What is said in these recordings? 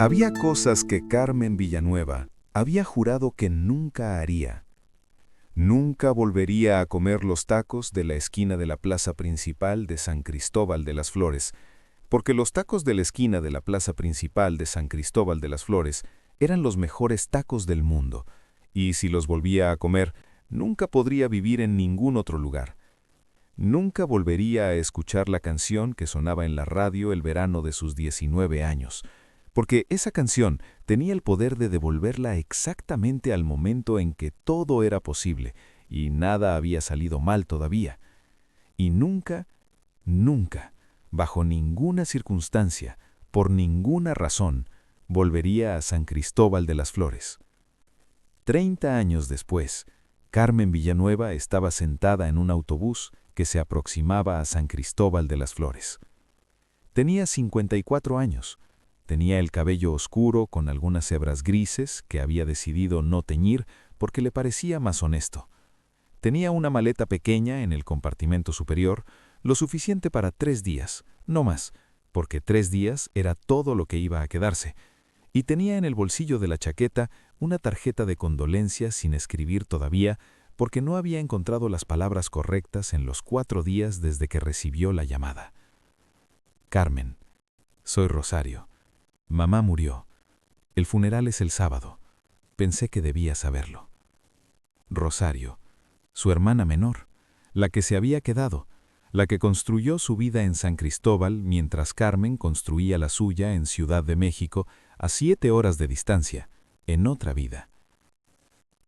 Había cosas que Carmen Villanueva había jurado que nunca haría. Nunca volvería a comer los tacos de la esquina de la plaza principal de San Cristóbal de las Flores, porque los tacos de la esquina de la plaza principal de San Cristóbal de las Flores eran los mejores tacos del mundo, y si los volvía a comer, nunca podría vivir en ningún otro lugar. Nunca volvería a escuchar la canción que sonaba en la radio el verano de sus 19 años, porque esa canción tenía el poder de devolverla exactamente al momento en que todo era posible y nada había salido mal todavía. Y nunca, nunca, bajo ninguna circunstancia, por ninguna razón, volvería a San Cristóbal de las Flores. 30 años después, Carmen Villanueva estaba sentada en un autobús que se aproximaba a San Cristóbal de las Flores. Tenía 54 años. Tenía el cabello oscuro con algunas hebras grises que había decidido no teñir porque le parecía más honesto. Tenía una maleta pequeña en el compartimento superior, lo suficiente para 3 días, no más, porque 3 días era todo lo que iba a quedarse. Y tenía en el bolsillo de la chaqueta una tarjeta de condolencias sin escribir todavía porque no había encontrado las palabras correctas en los 4 días desde que recibió la llamada. Carmen, soy Rosario. Mamá murió. El funeral es el sábado. Pensé que debía saberlo. Rosario, su hermana menor, la que se había quedado, la que construyó su vida en San Cristóbal mientras Carmen construía la suya en Ciudad de México a 7 horas de distancia, en otra vida.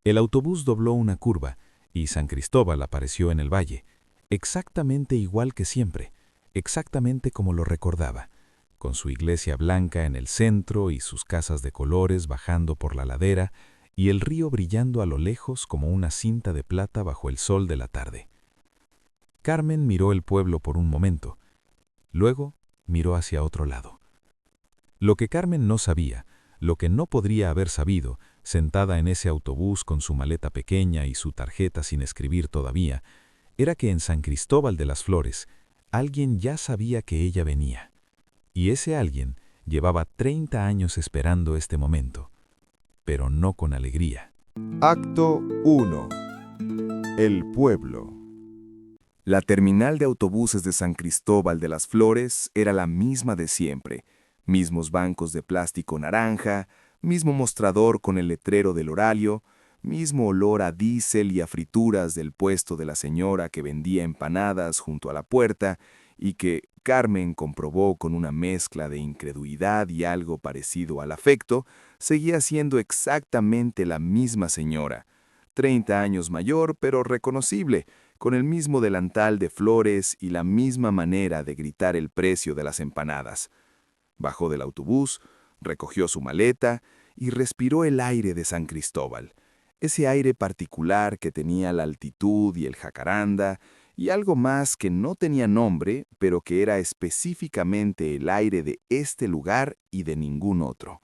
El autobús dobló una curva y San Cristóbal apareció en el valle, exactamente igual que siempre, exactamente como lo recordaba, con su iglesia blanca en el centro y sus casas de colores bajando por la ladera y el río brillando a lo lejos como una cinta de plata bajo el sol de la tarde. Carmen miró el pueblo por un momento, luego miró hacia otro lado. Lo que Carmen no sabía, lo que no podría haber sabido, sentada en ese autobús con su maleta pequeña y su tarjeta sin escribir todavía, era que en San Cristóbal de las Flores alguien ya sabía que ella venía. Y ese alguien llevaba 30 años esperando este momento, pero no con alegría. Acto 1. El pueblo. La terminal de autobuses de San Cristóbal de las Flores era la misma de siempre. Mismos bancos de plástico naranja, mismo mostrador con el letrero del horario, mismo olor a diésel y a frituras del puesto de la señora que vendía empanadas junto a la puerta y que Carmen comprobó con una mezcla de incredulidad y algo parecido al afecto, seguía siendo exactamente la misma señora, 30 años mayor pero reconocible, con el mismo delantal de flores y la misma manera de gritar el precio de las empanadas. Bajó del autobús, recogió su maleta y respiró el aire de San Cristóbal, ese aire particular que tenía la altitud y el jacaranda, y algo más que no tenía nombre, pero que era específicamente el aire de este lugar y de ningún otro.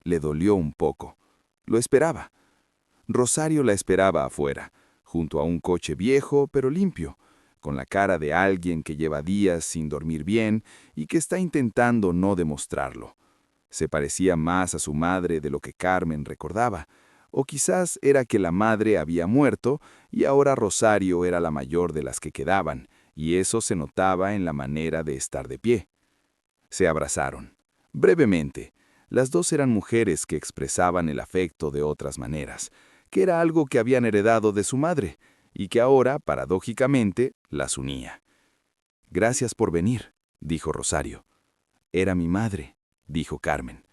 Le dolió un poco. Lo esperaba. Rosario la esperaba afuera, junto a un coche viejo pero limpio, con la cara de alguien que lleva días sin dormir bien y que está intentando no demostrarlo. Se parecía más a su madre de lo que Carmen recordaba, o quizás era que la madre había muerto y ahora Rosario era la mayor de las que quedaban, y eso se notaba en la manera de estar de pie. Se abrazaron. Brevemente, las dos eran mujeres que expresaban el afecto de otras maneras, que era algo que habían heredado de su madre, y que ahora, paradójicamente, las unía. «Gracias por venir», dijo Rosario. «Era mi madre», dijo Carmen.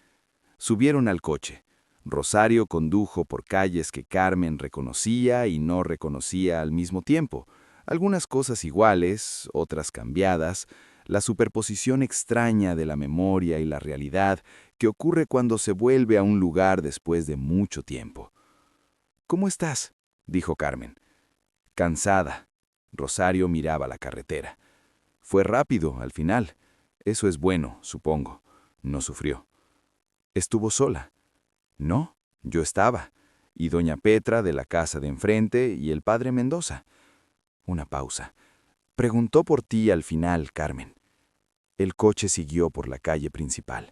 Subieron al coche. Rosario condujo por calles que Carmen reconocía y no reconocía al mismo tiempo, algunas cosas iguales, otras cambiadas, la superposición extraña de la memoria y la realidad que ocurre cuando se vuelve a un lugar después de mucho tiempo. «¿Cómo estás?», dijo Carmen. «Cansada». Rosario miraba la carretera. «Fue rápido, al final. Eso es bueno, supongo. No sufrió». «¿Estuvo sola?» «No, yo estaba. Y doña Petra de la casa de enfrente y el padre Mendoza». Una pausa. «Preguntó por ti al final, Carmen». El coche siguió por la calle principal.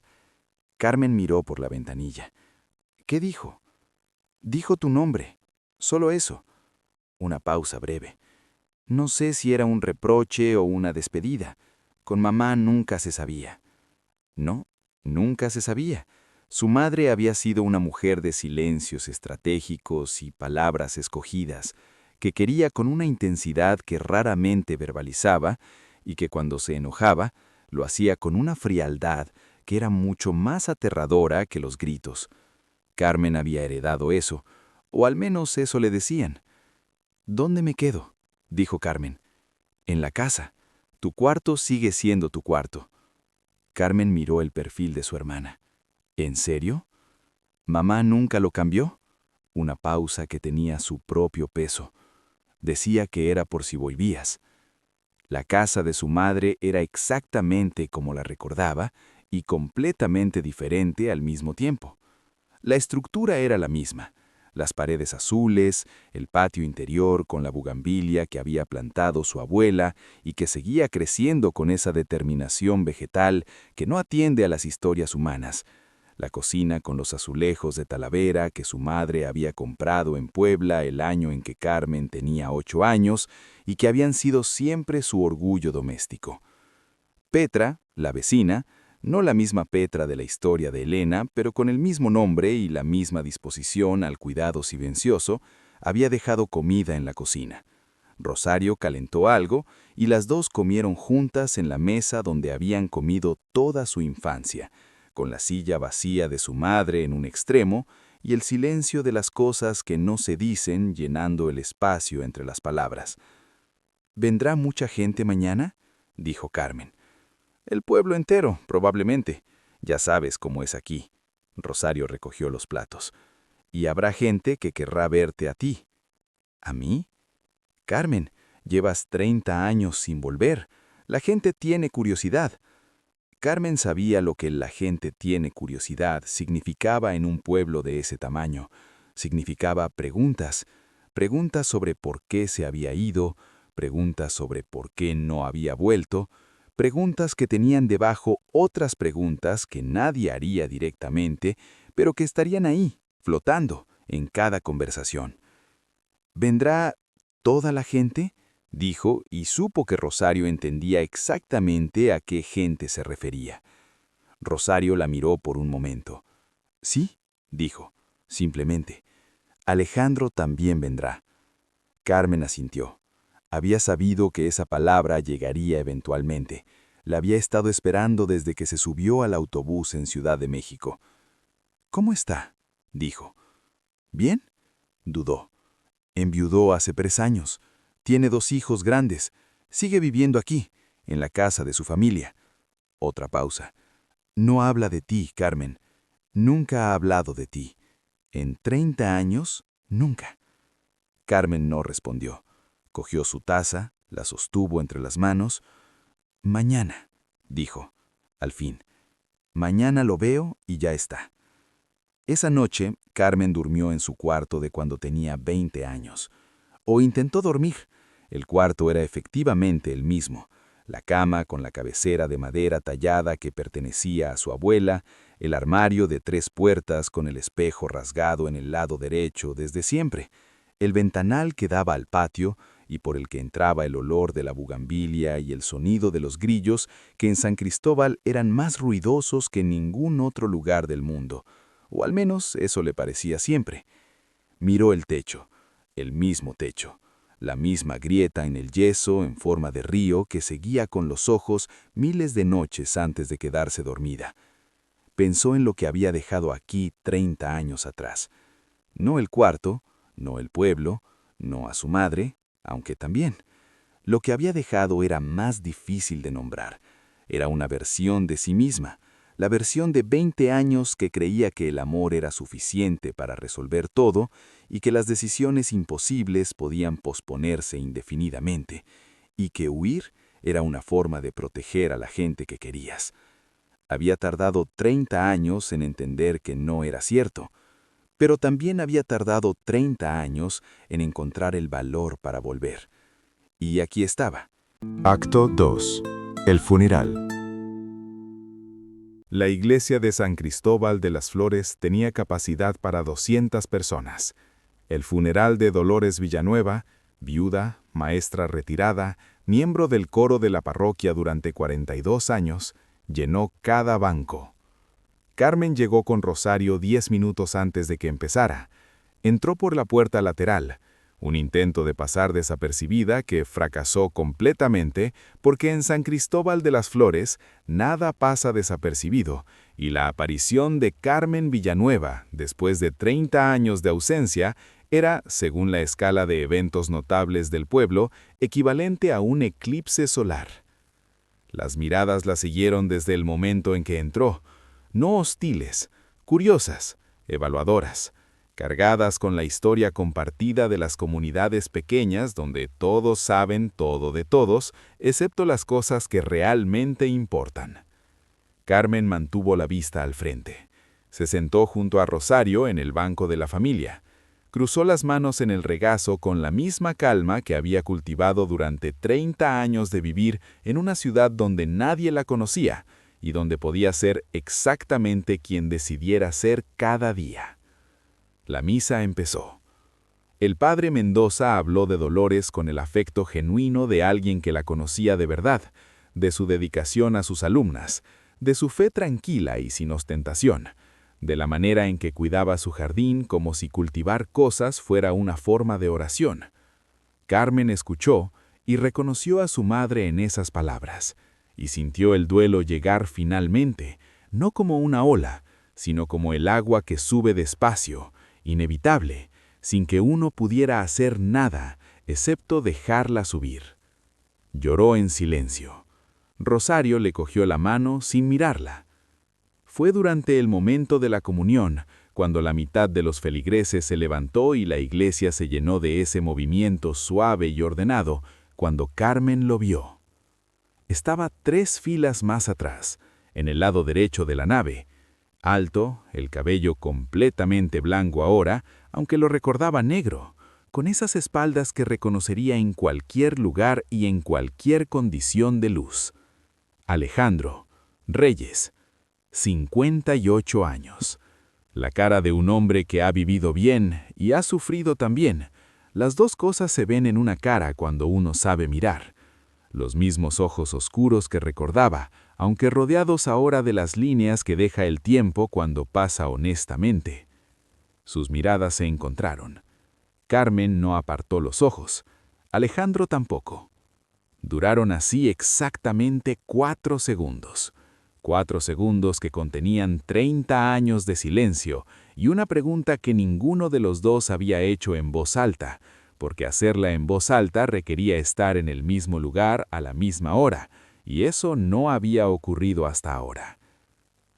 Carmen miró por la ventanilla. ¿Qué dijo? Dijo tu nombre. Solo eso. Una pausa breve. No sé si era un reproche o una despedida. Con mamá nunca se sabía. No, nunca se sabía. Su madre había sido una mujer de silencios estratégicos y palabras escogidas, que quería con una intensidad que raramente verbalizaba y que cuando se enojaba lo hacía con una frialdad que era mucho más aterradora que los gritos. Carmen había heredado eso, o al menos eso le decían. ¿Dónde me quedo?, dijo Carmen. En la casa. Tu cuarto sigue siendo tu cuarto. Carmen miró el perfil de su hermana. ¿En serio? ¿Mamá nunca lo cambió? Una pausa que tenía su propio peso. Decía que era por si volvías. La casa de su madre era exactamente como la recordaba y completamente diferente al mismo tiempo. La estructura era la misma. Las paredes azules, el patio interior con la bugambilia que había plantado su abuela y que seguía creciendo con esa determinación vegetal que no atiende a las historias humanas. La cocina con los azulejos de Talavera que su madre había comprado en Puebla el año en que Carmen tenía 8 años y que habían sido siempre su orgullo doméstico. Petra, la vecina, no la misma Petra de la historia de Elena, pero con el mismo nombre y la misma disposición al cuidado silencioso, había dejado comida en la cocina. Rosario calentó algo y las dos comieron juntas en la mesa donde habían comido toda su infancia, con la silla vacía de su madre en un extremo y el silencio de las cosas que no se dicen llenando el espacio entre las palabras. ¿Vendrá mucha gente mañana?, dijo Carmen. El pueblo entero, probablemente. Ya sabes cómo es aquí. Rosario recogió los platos. Y habrá gente que querrá verte a ti. ¿A mí? Carmen, llevas 30 años sin volver. La gente tiene curiosidad. Carmen sabía lo que la gente tiene curiosidad significaba en un pueblo de ese tamaño. Significaba preguntas. Preguntas sobre por qué se había ido, preguntas sobre por qué no había vuelto, preguntas que tenían debajo otras preguntas que nadie haría directamente, pero que estarían ahí, flotando, en cada conversación. ¿Vendrá toda la gente?, dijo, y supo que Rosario entendía exactamente a qué gente se refería. Rosario la miró por un momento. Sí, dijo, simplemente. Alejandro también vendrá. Carmen asintió. Había sabido que esa palabra llegaría eventualmente. La había estado esperando desde que se subió al autobús en Ciudad de México. ¿Cómo está?, dijo. ¿Bien?, dudó. Enviudó hace 3 años. Tiene 2 hijos grandes. Sigue viviendo aquí, en la casa de su familia. Otra pausa. No habla de ti, Carmen. Nunca ha hablado de ti. En 30 años, nunca. Carmen no respondió. Cogió su taza, la sostuvo entre las manos. Mañana, dijo, al fin. Mañana lo veo y ya está. Esa noche, Carmen durmió en su cuarto de cuando tenía 20 años. O intentó dormir. El cuarto era efectivamente el mismo. La cama con la cabecera de madera tallada que pertenecía a su abuela, el armario de 3 puertas con el espejo rasgado en el lado derecho desde siempre, el ventanal que daba al patio y por el que entraba el olor de la bugambilia y el sonido de los grillos que en San Cristóbal eran más ruidosos que en ningún otro lugar del mundo, o al menos eso le parecía siempre. Miró el techo, el mismo techo, la misma grieta en el yeso en forma de río que seguía con los ojos miles de noches antes de quedarse dormida. Pensó en lo que había dejado aquí 30 años atrás. No el cuarto, no el pueblo, no a su madre, aunque también. Lo que había dejado era más difícil de nombrar. Era una versión de sí misma, la versión de 20 años que creía que el amor era suficiente para resolver todo y que las decisiones imposibles podían posponerse indefinidamente, y que huir era una forma de proteger a la gente que querías. Había tardado 30 años en entender que no era cierto, pero también había tardado 30 años en encontrar el valor para volver. Y aquí estaba. Acto 2. El funeral. La iglesia de San Cristóbal de las Flores tenía capacidad para 200 personas. El funeral de Dolores Villanueva, viuda, maestra retirada, miembro del coro de la parroquia durante 42 años, llenó cada banco. Carmen llegó con Rosario 10 minutos antes de que empezara. Entró por la puerta lateral, un intento de pasar desapercibida que fracasó completamente porque en San Cristóbal de las Flores nada pasa desapercibido, y la aparición de Carmen Villanueva, después de 30 años de ausencia, era, según la escala de eventos notables del pueblo, equivalente a un eclipse solar. Las miradas la siguieron desde el momento en que entró, no hostiles, curiosas, evaluadoras, cargadas con la historia compartida de las comunidades pequeñas donde todos saben todo de todos, excepto las cosas que realmente importan. Carmen mantuvo la vista al frente. Se sentó junto a Rosario en el banco de la familia. Cruzó las manos en el regazo con la misma calma que había cultivado durante 30 años de vivir en una ciudad donde nadie la conocía y donde podía ser exactamente quien decidiera ser cada día. La misa empezó. El padre Mendoza habló de Dolores con el afecto genuino de alguien que la conocía de verdad, de su dedicación a sus alumnas, de su fe tranquila y sin ostentación, de la manera en que cuidaba su jardín como si cultivar cosas fuera una forma de oración. Carmen escuchó y reconoció a su madre en esas palabras, y sintió el duelo llegar finalmente, no como una ola, sino como el agua que sube despacio, inevitable, sin que uno pudiera hacer nada, excepto dejarla subir. Lloró en silencio. Rosario le cogió la mano sin mirarla. Fue durante el momento de la comunión, cuando la mitad de los feligreses se levantó y la iglesia se llenó de ese movimiento suave y ordenado, cuando Carmen lo vio. Estaba 3 filas más atrás, en el lado derecho de la nave, alto, el cabello completamente blanco ahora, aunque lo recordaba negro, con esas espaldas que reconocería en cualquier lugar y en cualquier condición de luz. Alejandro Reyes, 58 años. La cara de un hombre que ha vivido bien y ha sufrido también. Las dos cosas se ven en una cara cuando uno sabe mirar. Los mismos ojos oscuros que recordaba, aunque rodeados ahora de las líneas que deja el tiempo cuando pasa honestamente. Sus miradas se encontraron. Carmen no apartó los ojos. Alejandro tampoco. Duraron así exactamente 4 segundos. 4 segundos que contenían 30 años de silencio y una pregunta que ninguno de los dos había hecho en voz alta, porque hacerla en voz alta requería estar en el mismo lugar a la misma hora, y eso no había ocurrido hasta ahora.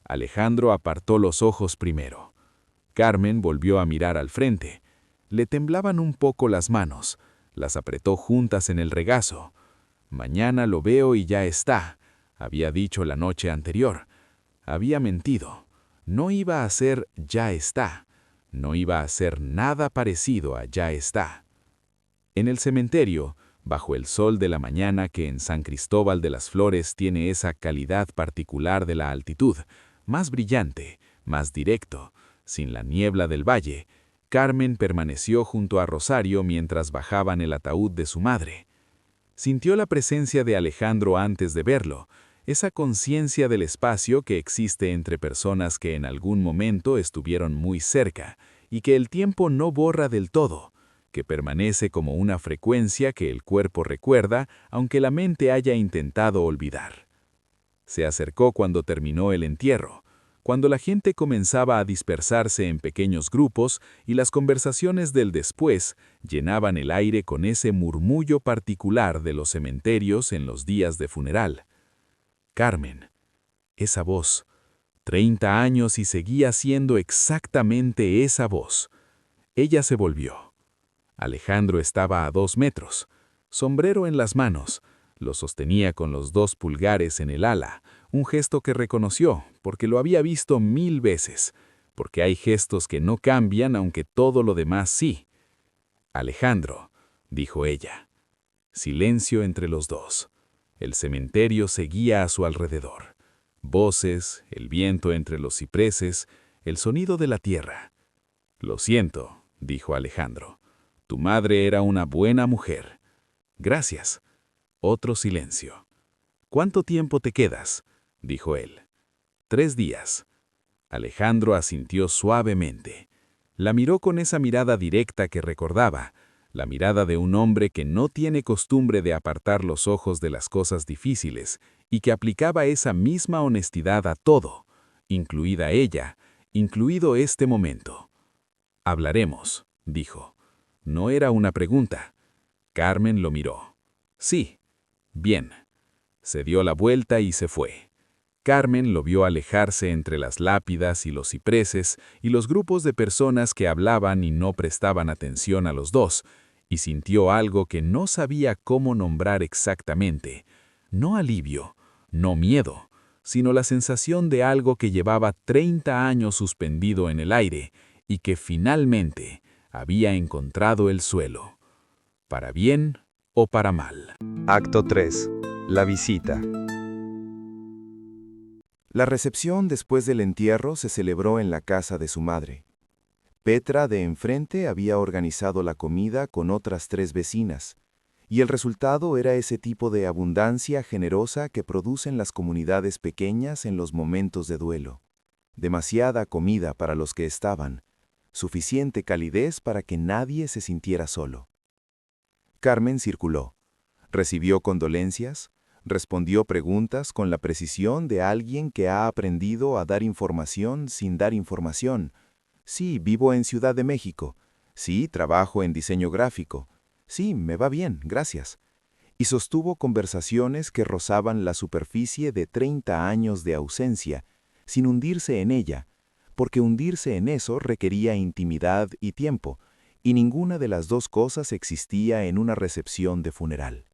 Alejandro apartó los ojos primero. Carmen volvió a mirar al frente. Le temblaban un poco las manos. Las apretó juntas en el regazo. Mañana lo veo y ya está, había dicho la noche anterior. Había mentido. No iba a ser ya está. No iba a ser nada parecido a ya está. En el cementerio, bajo el sol de la mañana que en San Cristóbal de las Flores tiene esa calidad particular de la altitud, más brillante, más directo, sin la niebla del valle, Carmen permaneció junto a Rosario mientras bajaban el ataúd de su madre. Sintió la presencia de Alejandro antes de verlo, esa conciencia del espacio que existe entre personas que en algún momento estuvieron muy cerca y que el tiempo no borra del todo, que permanece como una frecuencia que el cuerpo recuerda aunque la mente haya intentado olvidar. Se acercó cuando terminó el entierro, cuando la gente comenzaba a dispersarse en pequeños grupos y las conversaciones del después llenaban el aire con ese murmullo particular de los cementerios en los días de funeral. Carmen, esa voz, 30 años y seguía siendo exactamente esa voz. Ella se volvió. Alejandro estaba a 2 metros, sombrero en las manos, lo sostenía con los 2 pulgares en el ala, un gesto que reconoció, porque lo había visto 1000 veces, porque hay gestos que no cambian aunque todo lo demás sí. Alejandro, dijo ella. Silencio entre los dos. El cementerio seguía a su alrededor. Voces, el viento entre los cipreses, el sonido de la tierra. «Lo siento», dijo Alejandro. «Tu madre era una buena mujer». «Gracias». Otro silencio. «¿Cuánto tiempo te quedas?», dijo él. 3 días. Alejandro asintió suavemente. La miró con esa mirada directa que recordaba, la mirada de un hombre que no tiene costumbre de apartar los ojos de las cosas difíciles y que aplicaba esa misma honestidad a todo, incluida ella, incluido este momento. «Hablaremos», dijo. No era una pregunta. Carmen lo miró. «Sí». «Bien». Se dio la vuelta y se fue. Carmen lo vio alejarse entre las lápidas y los cipreses y los grupos de personas que hablaban y no prestaban atención a los dos, y sintió algo que no sabía cómo nombrar exactamente. No alivio, no miedo, sino la sensación de algo que llevaba 30 años suspendido en el aire y que finalmente había encontrado el suelo. Para bien o para mal. Acto 3. La visita. La recepción después del entierro se celebró en la casa de su madre. Petra de enfrente había organizado la comida con otras 3 vecinas, y el resultado era ese tipo de abundancia generosa que producen las comunidades pequeñas en los momentos de duelo. Demasiada comida para los que estaban, suficiente calidez para que nadie se sintiera solo. Carmen circuló, recibió condolencias, respondió preguntas con la precisión de alguien que ha aprendido a dar información sin dar información. Sí, vivo en Ciudad de México. Sí, trabajo en diseño gráfico. Sí, me va bien, gracias. Y sostuvo conversaciones que rozaban la superficie de 30 años de ausencia, sin hundirse en ella, porque hundirse en eso requería intimidad y tiempo, y ninguna de las dos cosas existía en una recepción de funeral.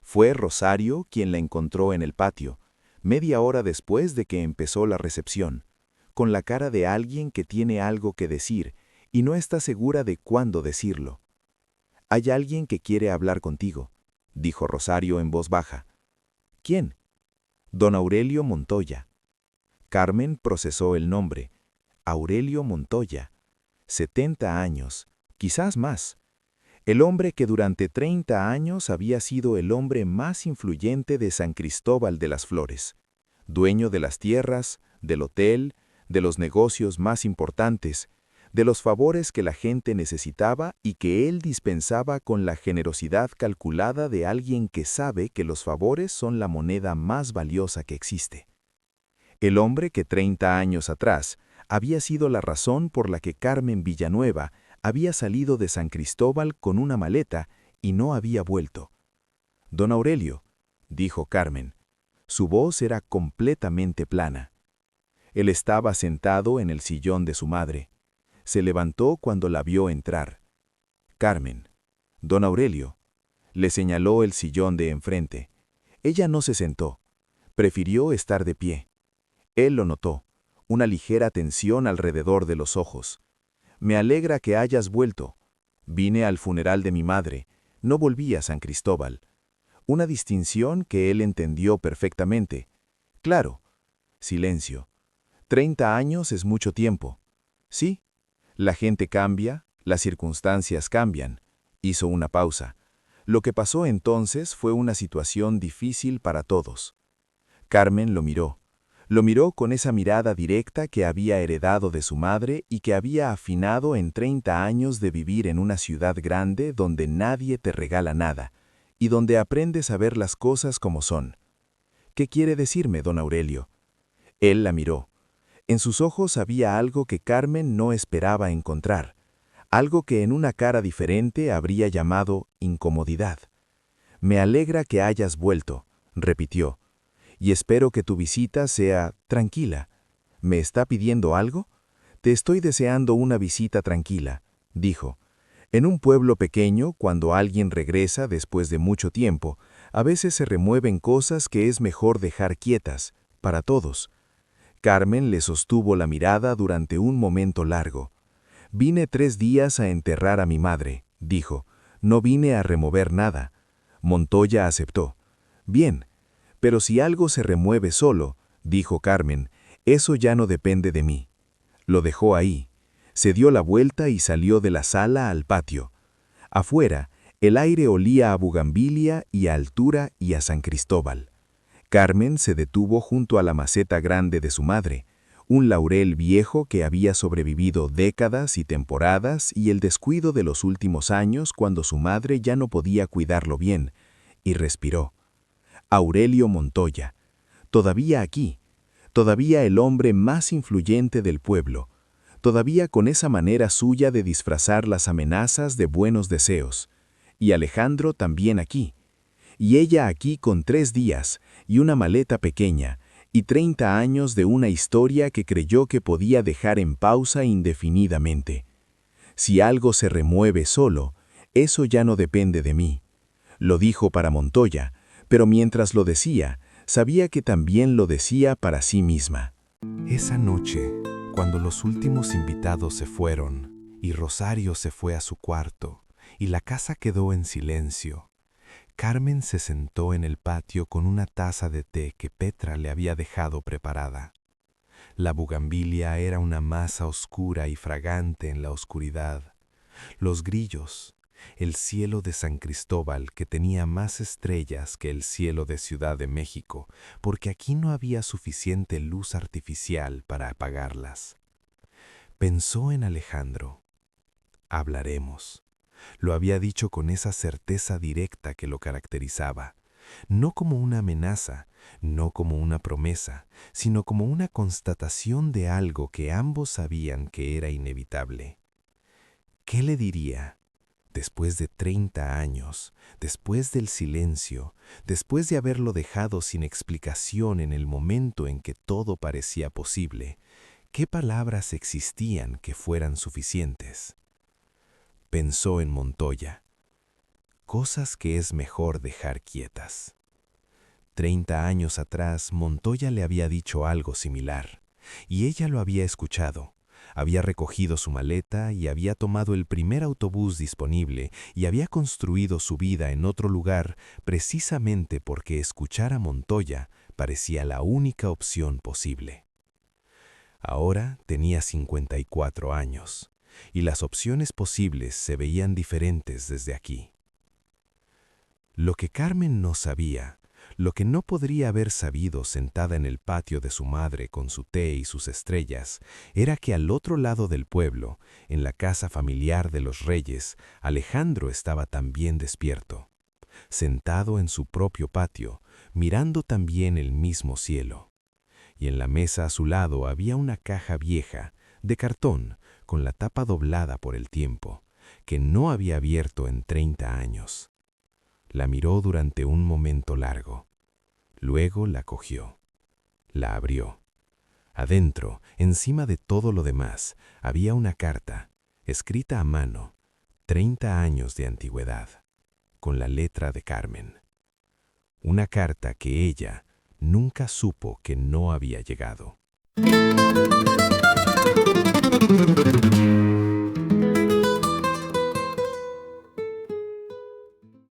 Fue Rosario quien la encontró en el patio, media hora después de que empezó la recepción, con la cara de alguien que tiene algo que decir y no está segura de cuándo decirlo. «Hay alguien que quiere hablar contigo», dijo Rosario en voz baja. «¿Quién?» «Don Aurelio Montoya». Carmen procesó el nombre. Aurelio Montoya. 70 años, quizás más. El hombre que durante 30 años había sido el hombre más influyente de San Cristóbal de las Flores, dueño de las tierras, del hotel, de los negocios más importantes, de los favores que la gente necesitaba y que él dispensaba con la generosidad calculada de alguien que sabe que los favores son la moneda más valiosa que existe. El hombre que 30 años atrás había sido la razón por la que Carmen Villanueva había salido de San Cristóbal con una maleta y no había vuelto. «Don Aurelio», dijo Carmen. Su voz era completamente plana. Él estaba sentado en el sillón de su madre. Se levantó cuando la vio entrar. «Carmen». «Don Aurelio». Le señaló el sillón de enfrente. Ella no se sentó. Prefirió estar de pie. Él lo notó, una ligera tensión alrededor de los ojos. «Me alegra que hayas vuelto. Vine al funeral de mi madre. No volví a San Cristóbal». Una distinción que él entendió perfectamente. «Claro». Silencio. 30 años es mucho tiempo. «Sí. La gente cambia, las circunstancias cambian». Hizo una pausa. Lo que pasó entonces fue una situación difícil para todos. Carmen lo miró. Lo miró con esa mirada directa que había heredado de su madre y que había afinado en 30 años de vivir en una ciudad grande donde nadie te regala nada y donde aprendes a ver las cosas como son. «¿Qué quiere decirme, don Aurelio?» Él la miró. En sus ojos había algo que Carmen no esperaba encontrar, algo que en una cara diferente habría llamado incomodidad. «Me alegra que hayas vuelto», repitió. «Y espero que tu visita sea tranquila». «¿Me está pidiendo algo?» «Te estoy deseando una visita tranquila», dijo. En un pueblo pequeño, cuando alguien regresa después de mucho tiempo, a veces se remueven cosas que es mejor dejar quietas, para todos. Carmen le sostuvo la mirada durante un momento largo. «Vine 3 días a enterrar a mi madre», dijo. «No vine a remover nada». Montoya aceptó. «Bien. Pero si algo se remueve solo, dijo Carmen, eso ya no depende de mí. Lo dejó ahí. Se dio la vuelta y salió de la sala al patio. Afuera, el aire olía a bugambilia y a altura y a San Cristóbal. Carmen se detuvo junto a la maceta grande de su madre, un laurel viejo que había sobrevivido décadas y temporadas y el descuido de los últimos años cuando su madre ya no podía cuidarlo bien, y respiró. Aurelio Montoya, todavía aquí, todavía el hombre más influyente del pueblo, todavía con esa manera suya de disfrazar las amenazas de buenos deseos, y Alejandro también aquí, y ella aquí con 3 días y una maleta pequeña, y 30 años de una historia que creyó que podía dejar en pausa indefinidamente. Si algo se remueve solo, eso ya no depende de mí. Lo dijo para Montoya, pero mientras lo decía, sabía que también lo decía para sí misma. Esa noche, cuando los últimos invitados se fueron, y Rosario se fue a su cuarto, y la casa quedó en silencio, Carmen se sentó en el patio con una taza de té que Petra le había dejado preparada. La bugambilia era una masa oscura y fragante en la oscuridad. Los grillos, el cielo de San Cristóbal que tenía más estrellas que el cielo de Ciudad de México, porque aquí no había suficiente luz artificial para apagarlas. Pensó en Alejandro. Hablaremos. Lo había dicho con esa certeza directa que lo caracterizaba, no como una amenaza, no como una promesa, sino como una constatación de algo que ambos sabían que era inevitable. ¿Qué le diría? Después de 30 años, después del silencio, después de haberlo dejado sin explicación en el momento en que todo parecía posible, ¿qué palabras existían que fueran suficientes? Pensó en Montoya. Cosas que es mejor dejar quietas. 30 años atrás, Montoya le había dicho algo similar, y ella lo había escuchado. Había recogido su maleta y había tomado el primer autobús disponible y había construido su vida en otro lugar precisamente porque escuchar a Montoya parecía la única opción posible. Ahora tenía 54 años. Y las opciones posibles se veían diferentes desde aquí. Lo que Carmen no sabía, lo que no podría haber sabido sentada en el patio de su madre con su té y sus estrellas, era que al otro lado del pueblo, en la casa familiar de los Reyes, Alejandro estaba también despierto, sentado en su propio patio, mirando también el mismo cielo. Y en la mesa a su lado había una caja vieja, de cartón, con la tapa doblada por el tiempo, que no había abierto en 30 años. La miró durante un momento largo. Luego la cogió. La abrió. Adentro, encima de todo lo demás, había una carta, escrita a mano, 30 años de antigüedad, con la letra de Carmen. Una carta que ella nunca supo que no había llegado.